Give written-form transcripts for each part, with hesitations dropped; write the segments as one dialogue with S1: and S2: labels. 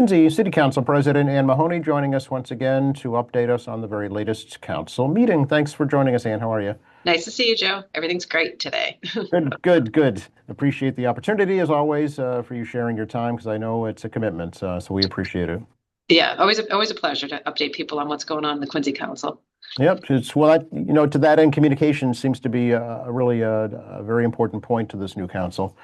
S1: Quincy City Council President Ann Mahoney joining us once again to update us on the very latest council meeting. Thanks for joining us, Ann. How are you?
S2: Nice to see you, Joe. Everything's great today.
S1: Good, good, good. Appreciate the opportunity as always for you sharing your time because I know it's a commitment, so we appreciate it.
S2: Yeah, always a pleasure to update people on what's going on in the Quincy Council.
S1: Yep, it's well, to that end, communication seems to be really a very important point to this new council.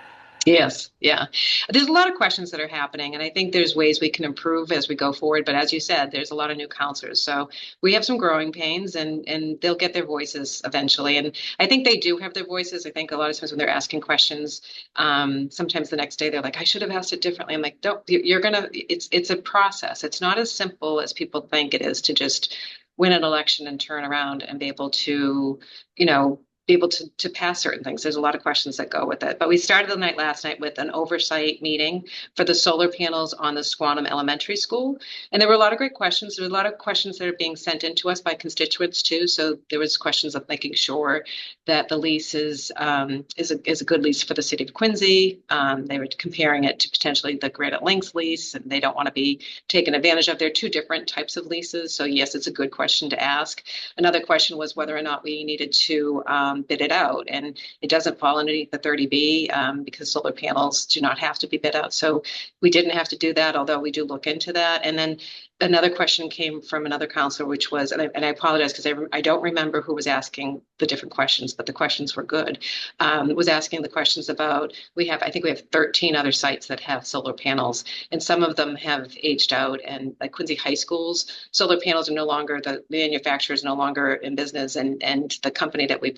S2: Yes, yeah. There's a lot of questions that are happening, and I think there's ways we can improve as we go forward. But as you said, there's a lot of new counselors, so we have some growing pains, and they'll get their voices eventually. And I think they do have their voices. I think a lot of times when they're asking questions, sometimes the next day they're like, "I should have asked it differently." I'm like, "Don't. You're gonna. It's a process. It's not as simple as people think it is to just win an election and turn around and be able to, you know." Be able to pass certain things. There's a lot of questions that go with it. But we started the night last night with an oversight meeting for the solar panels on the Squantum Elementary School. And there were a lot of great questions. There were a lot of questions that are being sent in to us by constituents too. So there was questions of making sure that the lease is a good lease for the city of Quincy. They were comparing it to potentially the Granite Links lease, and they don't want to be taken advantage of. They're two different types of leases. So yes, it's a good question to ask. Another question was whether or not we needed to bid it out, and it doesn't fall underneath the 30B because solar panels do not have to be bid out. So we didn't have to do that, although we do look into that. And then another question came from another counselor, which was, and I apologize because I don't remember who was asking the different questions, but the questions were good. Was asking the questions about, I think we have 13 other sites that have solar panels, and some of them have aged out. And like Quincy High School's solar panels are no longer, the manufacturer is no longer in business, and the company that we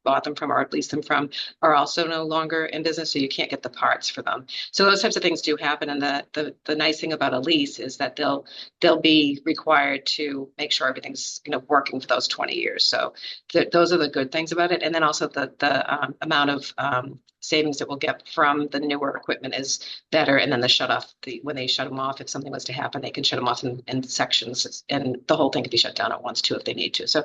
S2: bought them from or leased them from are also no longer in business, so you can't get the parts for them. So those types of things do happen, and the nice thing about a lease is that they'll be required to make sure everything's working for those 20 years. So those are the good things about it, and then also the amount of savings that we'll get from the newer equipment is better. And then the shut off, when they shut them off, if something was to happen, they can shut them off in sections, and the whole thing can be shut down at once too if they need to. So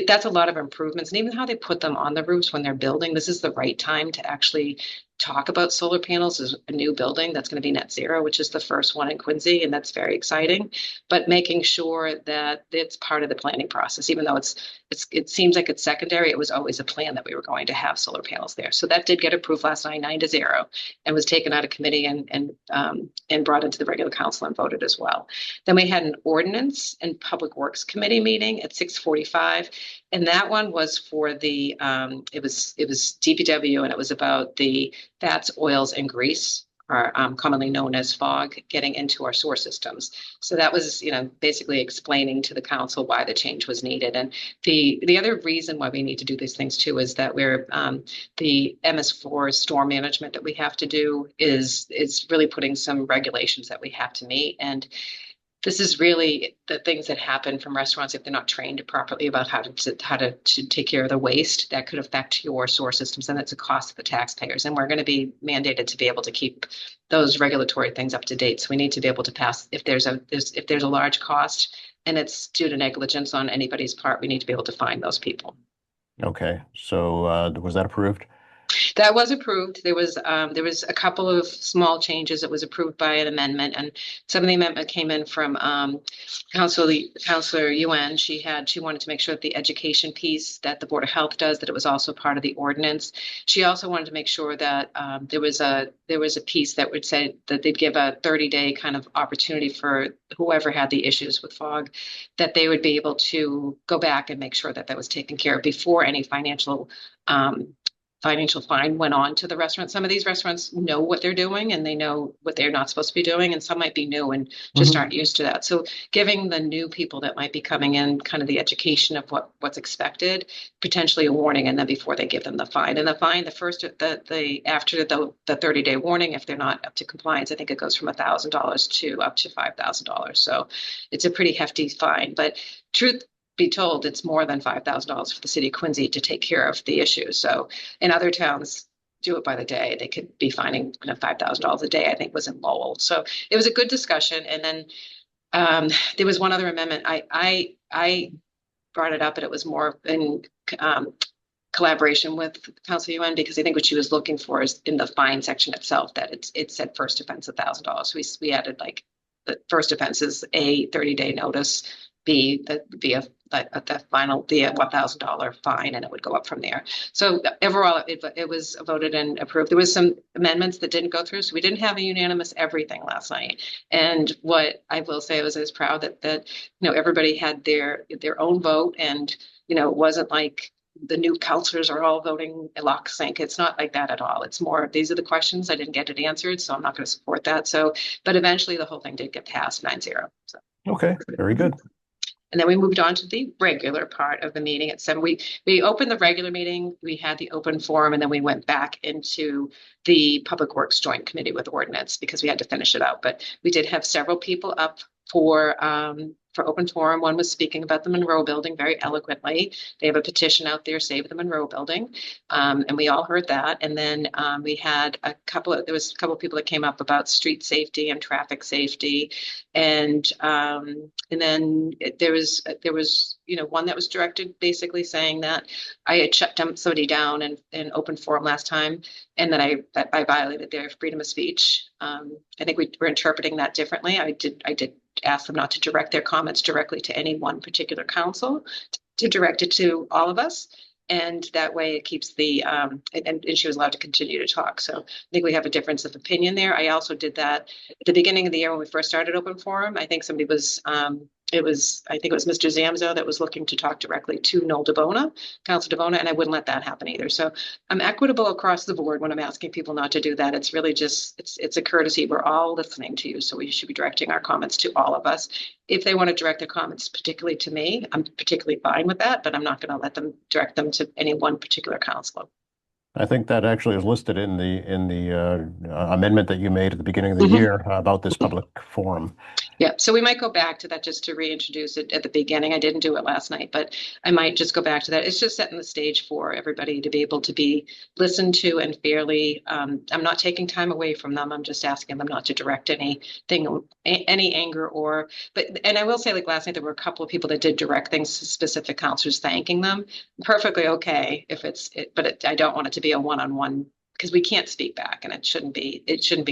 S2: that's a lot of improvements, and even how they put them on the roofs when they're building. This is the right time to actually talk about solar panels as a new building that's going to be net zero, which is the first one in Quincy, and that's very exciting. But making sure that it's part of the planning process, even though it seems like it's secondary, it was always a plan that we were going to have solar panels there. So that did get approved last night, 9-0, and was taken out of committee and brought into the regular council and voted as well. Then we had an ordinance and public works committee meeting at 6:45. And that one was for the it was DPW, and it was about the fats, oils, and grease, are commonly known as fog, getting into our sewer systems. So that was, basically explaining to the council why the change was needed. And the other reason why we need to do these things too is that we're the MS4 storm management that we have to do is really putting some regulations that we have to meet. And this is really the things that happen from restaurants if they're not trained properly about how to take care of the waste that could affect your sewer systems, and it's a cost to the taxpayers. And we're going to be mandated to be able to keep those regulatory things up to date. So we need to be able to pass if there's a large cost and it's due to negligence on anybody's part, we need to be able to find those people.
S1: Okay, so was that approved?
S2: That was approved. There was a couple of small changes. It was approved by an amendment, and some of the amendment came in from Councilor Yuan. She wanted to make sure that the education piece that the Board of Health does, that it was also part of the ordinance. She also wanted to make sure that there was a piece that would say that they'd give a 30-day kind of opportunity for whoever had the issues with fog, that they would be able to go back and make sure that that was taken care of before any financial fine went on to the restaurant. Some of these restaurants know what they're doing and they know what they're not supposed to be doing, and some might be new and just aren't used to that. So giving the new people that might be coming in kind of the education of what's expected, potentially a warning, and then before they give them the fine. And the fine, after the 30-day warning, if they're not up to compliance, I think it goes from $1,000 to up to $5,000. So it's a pretty hefty fine. But truth be told, it's more than $5,000 for the city of Quincy to take care of the issue. So in other towns, do it by the day. They could be finding $5,000 a day, I think was in Lowell. So it was a good discussion. And then there was one other amendment. I brought it up, and it was more in collaboration with Council UN, because I think what she was looking for is in the fine section itself that it said first offense $1,000. So we added like the first offense is a 30-day notice, B, the final, the $1,000 fine, and it would go up from there. So overall, it was voted and approved. There was some amendments that didn't go through, so we didn't have a unanimous everything last night. And what I will say was I was proud that everybody had their own vote, and it wasn't like the new counselors are all voting lock sync. It's not like that at all. It's more, these are the questions. I didn't get it answered, so I'm not going to support that. So, but eventually the whole thing did get passed 9-0. So.
S1: Okay, very good.
S2: And then we moved on to the regular part of the meeting at 7. We opened the regular meeting, we had the open forum, and then we went back into the Public Works Joint Committee with ordinance because we had to finish it out. But we did have several people up for open forum. One was speaking about the Monroe Building very eloquently. They have a petition out there, Save the Monroe Building, and we all heard that. And then we had there was a couple of people that came up about street safety and traffic safety, and then there was one that was directed basically saying that I had shut somebody down in open forum last time, and that I violated their freedom of speech. I think we were interpreting that differently. I did ask them not to direct their comments directly to any one particular council, to direct it to all of us. And that way it keeps and she was allowed to continue to talk. So I think we have a difference of opinion there. I also did that at the beginning of the year when we first started open forum. I think somebody was, I think it was Mr. Zamzo that was looking to talk directly to Council DeBona, and I wouldn't let that happen either. So I'm equitable across the board when I'm asking people not to do that. It's really just, it's a courtesy. We're all listening to you, so we should be directing our comments to all of us. If they want to direct their comments particularly to me, I'm particularly fine with that, but I'm not going to let them direct them to any one particular councilor.
S1: I think that actually is listed in the amendment that you made at the beginning of the year about this public forum.
S2: Yeah, so we might go back to that just to reintroduce it at the beginning. I didn't do it last night, but I might just go back to that. It's just setting the stage for everybody to be able to be listened to and fairly. I'm not taking time away from them. I'm just asking them not to direct anything, any anger and I will say, like last night, there were a couple of people that did direct things to specific counselors, thanking them. Perfectly okay if I don't want it to be a one-on-one because we can't speak back, and it shouldn't be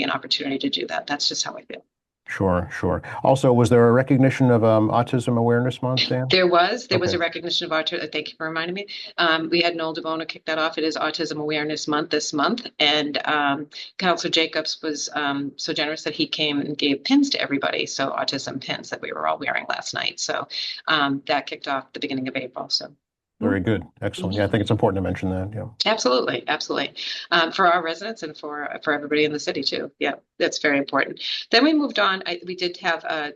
S2: an opportunity to do that. That's just how I feel.
S1: Sure, sure. Also, was there a recognition of Autism Awareness Month, Dan?
S2: There was a recognition of autism. Thank you for reminding me. We had Noel DeBona kick that off. It is Autism Awareness Month this month, and Councilor Jacobs was so generous that he came and gave pins to everybody. So autism pins that we were all wearing last night. So that kicked off the beginning of April. So.
S1: Very good. Excellent. Yeah, I think it's important to mention that. Yeah.
S2: Absolutely. Absolutely. For our residents and for everybody in the city too. Yeah, that's very important. Then we moved on. We did have a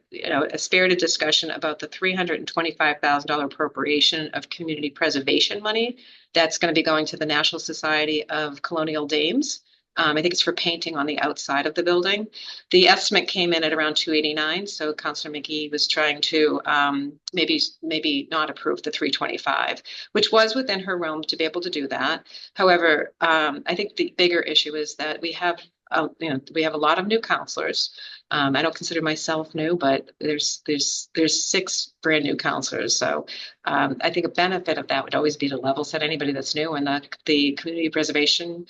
S2: spirited discussion about the $325,000 appropriation of community preservation money that's going to be going to the National Society of Colonial Dames. I think it's for painting on the outside of the building. The estimate came in at around $289,000. So Councilor McGee was trying to maybe not approve the $325,000, which was within her realm to be able to do that. However, I think the bigger issue is that we have a lot of new counselors. I don't consider myself new, but there's 6 brand new counselors. So I think a benefit of that would always be to level set anybody that's new, and the community preservation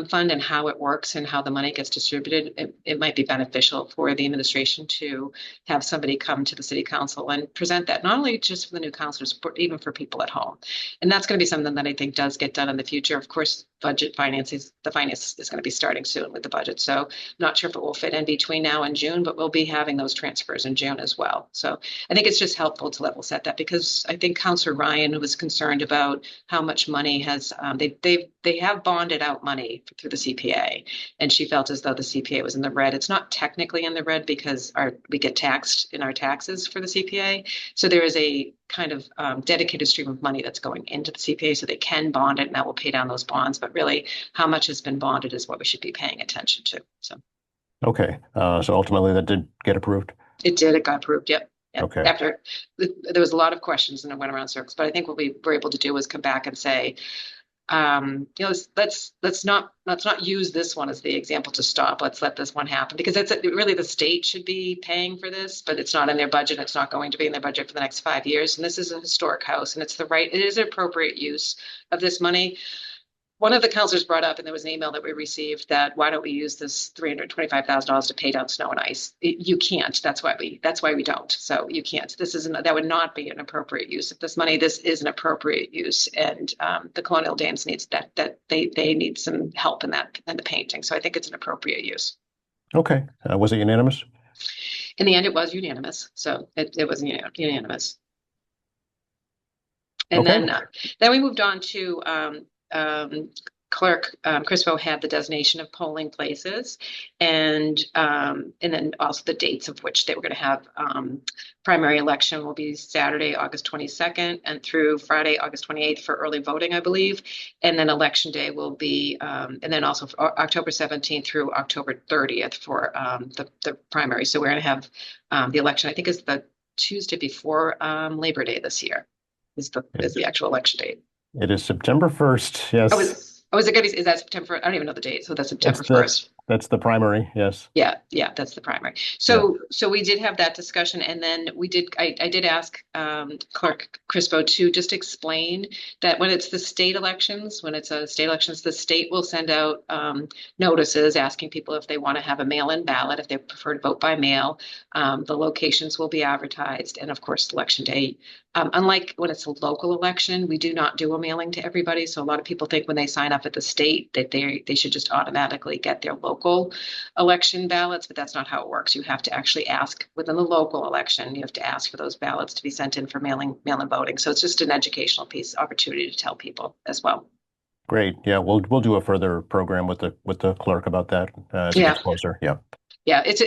S2: fund and how it works and how the money gets distributed. It might be beneficial for the administration to have somebody come to the city council and present that, not only just for the new counselors, but even for people at home. And that's going to be something that I think does get done in the future. Of course, the finance is going to be starting soon with the budget. So not sure if it will fit in between now and June, but we'll be having those transfers in June as well. So I think it's just helpful to level set that, because I think Councilor Ryan was concerned about how much money has they have bonded out money through the CPA, and she felt as though the CPA was in the red. It's not technically in the red because we get taxed in our taxes for the CPA. So there is a kind of dedicated stream of money that's going into the CPA, so they can bond it, and that will pay down those bonds. But really, how much has been bonded is what we should be paying attention to. So.
S1: Okay. So ultimately that did get approved?
S2: It did. It got approved. Yep.
S1: Okay.
S2: After there was a lot of questions and it went around circles, but I think what we were able to do was come back and say, let's not use this one as the example to stop. Let's let this one happen, because really the state should be paying for this, but it's not in their budget. It's not going to be in their budget for the next 5 years. And this is a historic house, and it is an appropriate use of this money. one of the counselors brought up, and there was an email that we received, that why don't we use this $325,000 to pay down snow and ice? You can't. That's why we don't. So you can't. That would not be an appropriate use of this money. This is an appropriate use, and the Colonial Dames needs that they need some help in the painting. So I think it's an appropriate use.
S1: Okay. Was it unanimous?
S2: In the end, it was unanimous. So it was unanimous. And
S1: Okay.
S2: then we moved on to Clerk Crispo had the designation of polling places, and then also the dates of which they were going to have. Primary election will be Saturday, August 22nd, and through Friday, August 28th for early voting, I believe. And then election day will be, and then also October 17th through October 30th for the primary. So we're going to have the election, I think, is the Tuesday before Labor Day this year. Is the actual election date.
S1: It is September 1st. Yes.
S2: Is it going to be, is that September? I don't even know the date. So that's September 1st.
S1: That's the primary. Yes.
S2: Yeah, that's the primary. So we did have that discussion, and then I did ask Clerk Crispo to just explain that when it's the state elections, the state will send out notices asking people if they want to have a mail-in ballot, if they prefer to vote by mail. The locations will be advertised, and of course, election day. Unlike when it's a local election, we do not do a mailing to everybody. So a lot of people think when they sign up at the state that they should just automatically get their local election ballots, but that's not how it works. You have to actually ask within the local election. You have to ask for those ballots to be sent in for mail-in voting. So it's just an educational opportunity to tell people as well.
S1: Great. Yeah, we'll do a further program with the clerk about that as it gets closer. Yeah.
S2: Yeah, it's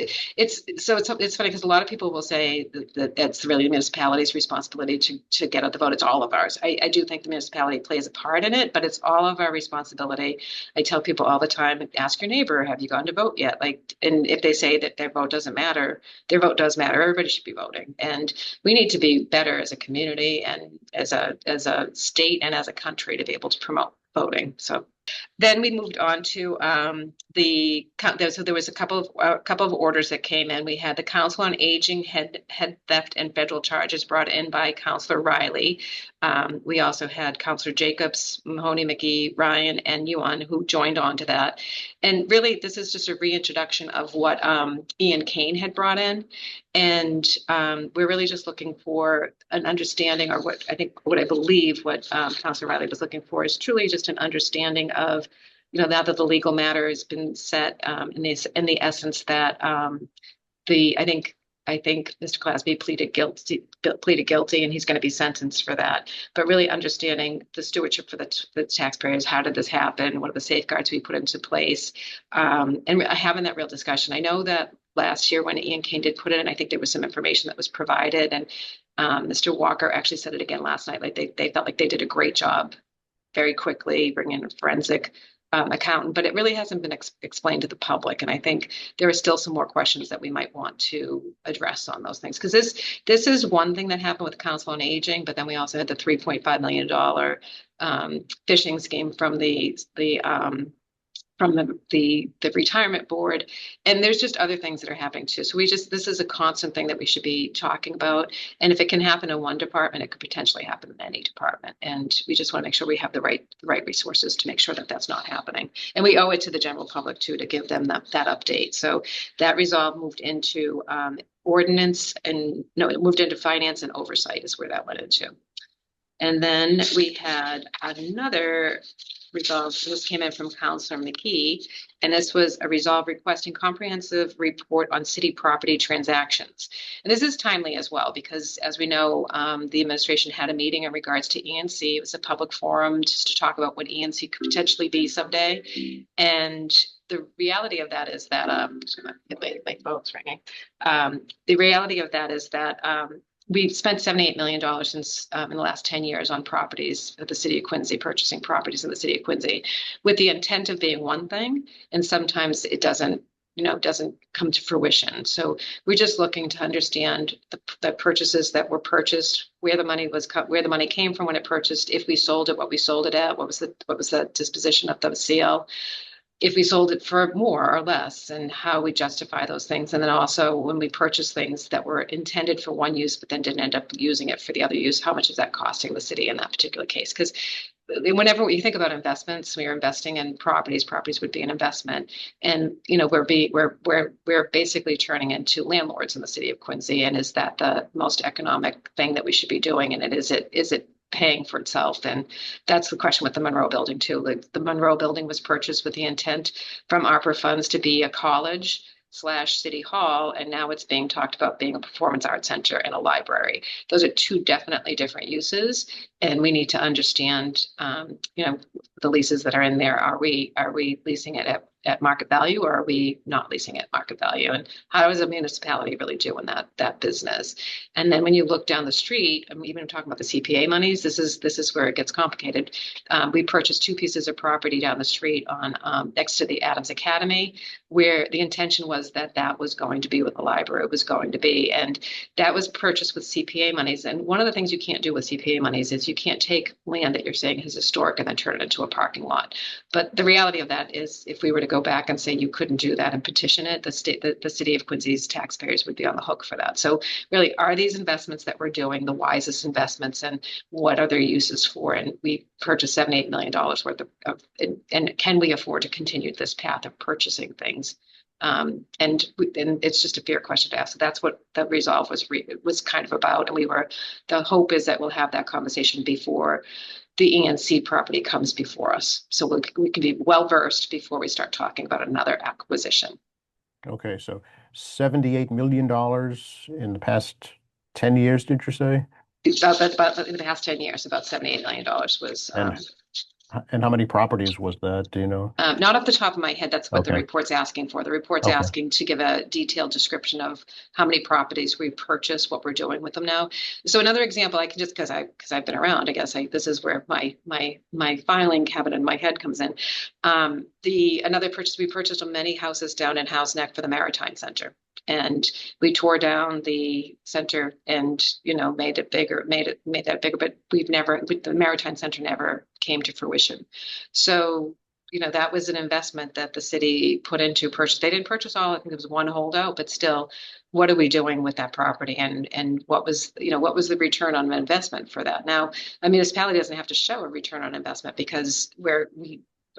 S2: funny because a lot of people will say that it's really the municipality's responsibility to get out the vote. It's all of ours. I do think the municipality plays a part in it, but it's all of our responsibility. I tell people all the time, ask your neighbor, have you gone to vote yet? And if they say that their vote doesn't matter, their vote does matter. Everybody should be voting, and we need to be better as a community and as a state and as a country to be able to promote voting. So. Then we moved on to so there was a couple of orders that came in. We had the Council on Aging head theft and federal charges brought in by Councilor Riley. We also had Councilor Jacobs, Mahoney, McGee, Ryan, and Yuan who joined on to that. And really, this is just a reintroduction of what Ian Kane had brought in. And we're really just looking for an understanding, or what I believe Councilor Riley was looking for is truly just an understanding of, now that the legal matter has been set in the essence that I think Mr. Clasby pleaded guilty, and he's going to be sentenced for that. But really understanding the stewardship for the taxpayers. How did this happen? What are the safeguards we put into place? And having that real discussion. I know that last year when Ian Kane did put it in, I think there was some information that was provided, and Mr. Walker actually said it again last night. Like they felt like they did a great job very quickly bringing in a forensic accountant, but it really hasn't been explained to the public. And I think there are still some more questions that we might want to address on those things. Because this is one thing that happened with the Council on Aging, but then we also had the $3.5 million phishing scheme from the retirement board, and there's just other things that are happening too. So this is a constant thing that we should be talking about. And if it can happen in one department, it could potentially happen in any department. And we just want to make sure we have the right resources to make sure that that's not happening. And we owe it to the general public too to give them that update. So that resolve moved into ordinance, and no, it moved into finance and oversight is where that went into. And then we had another resolve. This came in from Councilor McKee, and this was a resolve requesting comprehensive report on city property transactions. And this is timely as well, because as we know, the administration had a meeting in regards to ENC. It was a public forum just to talk about what ENC could potentially be someday. And the reality of that is that, my phone's ringing. The reality of that is that we've spent $78 million since in the last 10 years on properties at the city of Quincy, purchasing properties in the city of Quincy, with the intent of being one thing, and sometimes it doesn't come to fruition. So we're just looking to understand the purchases that were purchased, where the money came from when it purchased, if we sold it, what we sold it at, what was the disposition of the sale, if we sold it for more or less, and how we justify those things. And then also when we purchase things that were intended for one use but then didn't end up using it for the other use, how much is that costing the city in that particular case? Because whenever you think about investments, we are investing in properties would be an investment. And, we're basically turning into landlords in the city of Quincy. And is that the most economic thing that we should be doing? And is it paying for itself? And that's the question with the Monroe building too. Like the Monroe building was purchased with the intent from ARPA funds to be a college slash city hall, and now it's being talked about being a performance arts center and a library. Those are two definitely different uses, and we need to understand, the leases that are in there. Are we leasing it at market value, or are we not leasing at market value? And how does a municipality really do in that business? And then when you look down the street, I'm even talking about the CPA monies. This is where it gets complicated. We purchased two pieces of property down the street on next to the Adams Academy, where the intention was that was going to be what the library was going to be, and that was purchased with CPA monies. And one of the things you can't do with CPA monies is you can't take land that you're saying is historic and then turn it into a parking lot. But the reality of that is, if we were to go back and say you couldn't do that and petition it, the city of Quincy's taxpayers would be on the hook for that. So really, are these investments that we're doing the wisest investments, and what are their uses for? And we purchased $78 million worth and can we afford to continue this path of purchasing things? And it's just a fair question to ask. So that's what the resolve was kind of about. And the hope is that we'll have that conversation before the ENC property comes before us. So we can be well versed before we start talking about another acquisition.
S1: Okay, so $78 million in the past 10 years, did you say?
S2: About in the past 10 years, about $78 million was.
S1: And how many properties was that? Do you know?
S2: Not off the top of my head. That's what the
S1: Okay.
S2: report's asking for. The report's
S1: Okay.
S2: asking to give a detailed description of how many properties we purchased, what we're doing with them now. So another example, I can just because I've been around, I guess this is where my filing cabinet in my head comes in. Another purchase, we purchased many houses down in House Neck for the Maritime Center. And we tore down the center and, made it bigger, made that bigger, but the Maritime Center never came to fruition. So, that was an investment that the city put into purchase. They didn't purchase all, I think there was one holdout, but still, what are we doing with that property? And what was the return on investment for that? Now, a municipality doesn't have to show a return on investment because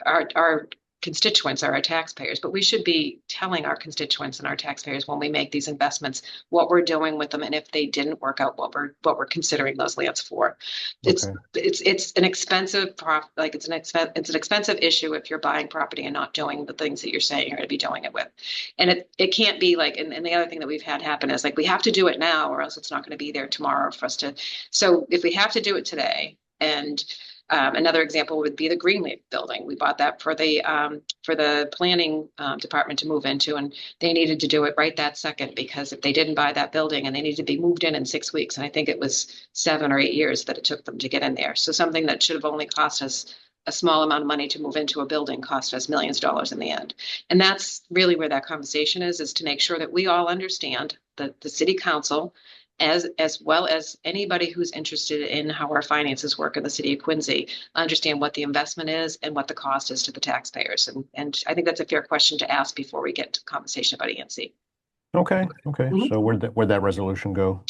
S2: our constituents are our taxpayers, but we should be telling our constituents and our taxpayers when we make these investments what we're doing with them, and if they didn't work out, what we're considering those lands for. It's an expensive it's an expensive issue if you're buying property and not doing the things that you're saying you're going to be doing it with, and it can't be like. And the other thing that we've had happen is like we have to do it now, or else it's not going to be there tomorrow for us to. So if we have to do it today, and another example would be the Greenleaf building. We bought that for the planning department to move into, and they needed to do it right that second, because if they didn't buy that building, and they needed to be moved in 6 weeks, and I think it was 7 or 8 years that it took them to get in there. So something that should have only cost us a small amount of money to move into a building cost us millions of dollars in the end. And that's really where that conversation is to make sure that we all understand that the city council, as well as anybody who's interested in how our finances work in the city of Quincy, understand what the investment is and what the cost is to the taxpayers. And I think that's a fair question to ask before we get to conversation about ENC.
S1: Okay.
S2: Mhm.
S1: So where'd that resolution go?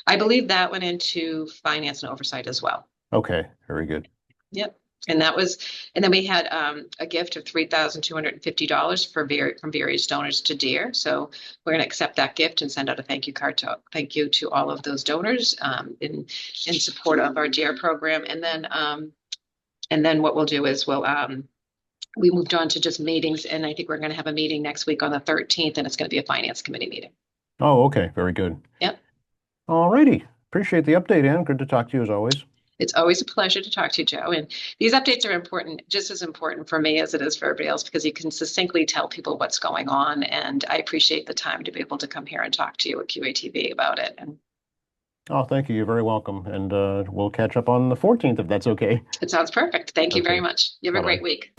S2: I believe that went into finance and oversight as well.
S1: Okay, very good.
S2: Yep. And then we had a gift of $3,250 from various donors to DEAR. So we're going to accept that gift and send out a thank you to all of those donors in support of our DEAR program. And then what we'll do is we moved on to just meetings, and I think we're going to have a meeting next week on the 13th, and it's going to be a finance committee meeting.
S1: Oh, okay, very good.
S2: Yep.
S1: All righty. Appreciate the update, Ann. Good to talk to you as always.
S2: It's always a pleasure to talk to you, Joe. And these updates are important, just as important for me as it is for everybody else, because you can succinctly tell people what's going on. And I appreciate the time to be able to come here and talk to you at QATV about it. And
S1: oh, thank you. You're very welcome. And we'll catch up on the 14th if that's okay.
S2: it sounds perfect. Thank you very much. You have a
S1: Bye-bye.
S2: great week.